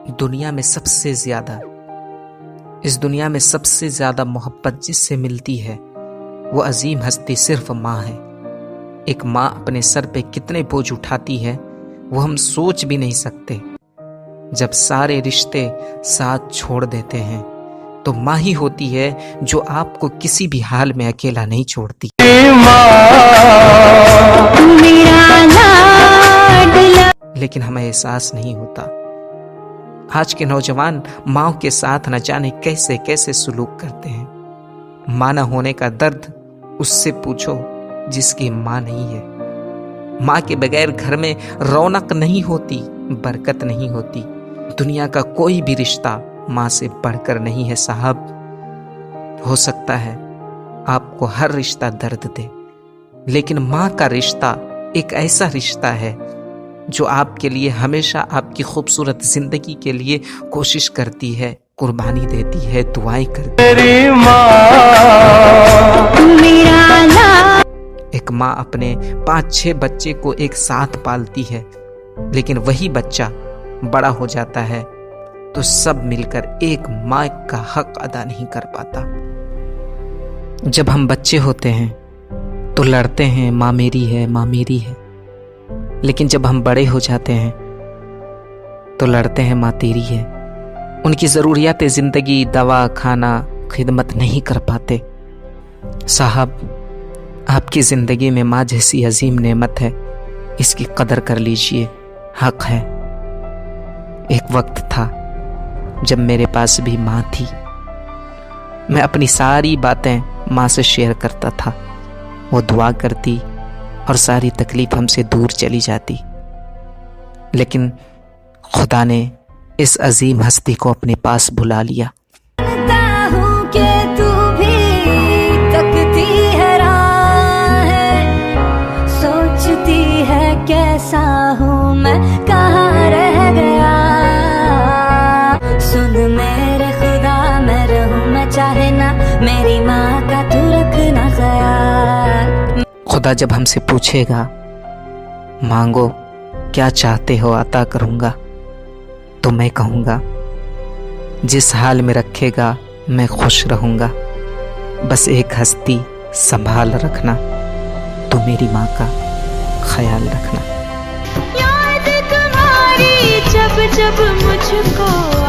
इस दुनिया में सबसे ज्यादा मोहब्बत जिससे मिलती है वो अजीम हस्ती सिर्फ माँ है। एक माँ अपने सर पे कितने बोझ उठाती है वो हम सोच भी नहीं सकते। जब सारे रिश्ते साथ छोड़ देते हैं तो माँ ही होती है जो आपको किसी भी हाल में अकेला नहीं छोड़ती। लेकिन हमें एहसास नहीं होता। आज के नौजवान माँ के साथ न जाने कैसे कैसे सुलूक करते हैं। माँ न होने का दर्द उससे पूछो जिसकी माँ नहीं है। माँ के बगैर घर में रौनक नहीं होती, बरकत नहीं होती। दुनिया का कोई भी रिश्ता माँ से बढ़कर नहीं है साहब। हो सकता है आपको हर रिश्ता दर्द दे, लेकिन माँ का रिश्ता एक ऐसा रिश्ता है जो आपके लिए हमेशा आपकी खूबसूरत जिंदगी के लिए कोशिश करती है, कुर्बानी देती है, दुआएं करती है। एक माँ अपने 5-6 बच्चे को एक साथ पालती है, लेकिन वही बच्चा बड़ा हो जाता है तो सब मिलकर एक माँ का हक अदा नहीं कर पाता। जब हम बच्चे होते हैं तो लड़ते हैं, माँ मेरी है, माँ मेरी है। लेकिन जब हम बड़े हो जाते हैं तो लड़ते हैं, माँ तेरी है। उनकी ज़रूरियात ज़िंदगी, दवा, खाना, खिदमत नहीं कर पाते। साहब, आपकी ज़िंदगी में माँ जैसी अजीम नेमत है, इसकी कदर कर लीजिए, हक है। एक वक्त था जब मेरे पास भी माँ थी। मैं अपनी सारी बातें माँ से शेयर करता था। वो दुआ करती और सारी तकलीफ हमसे दूर चली जाती। लेकिन खुदा ने इस अजीम हस्ती को अपने पास बुला लिया। सोचती है कैसा हूँ मैं, कहाँ रह गया। सुन मेरे खुदा, मैं रहूँ मैं चाहे ना, मेरी माँ का तू रखना ख्याल। खुदा जब हमसे पूछेगा मांगो क्या चाहते हो अता करूँगा, तो मैं कहूँगा जिस हाल में रखेगा मैं खुश रहूँगा। बस एक हस्ती संभाल रखना, तो मेरी माँ का ख्याल रखना। याद तुम्हारी जब जब मुझको आ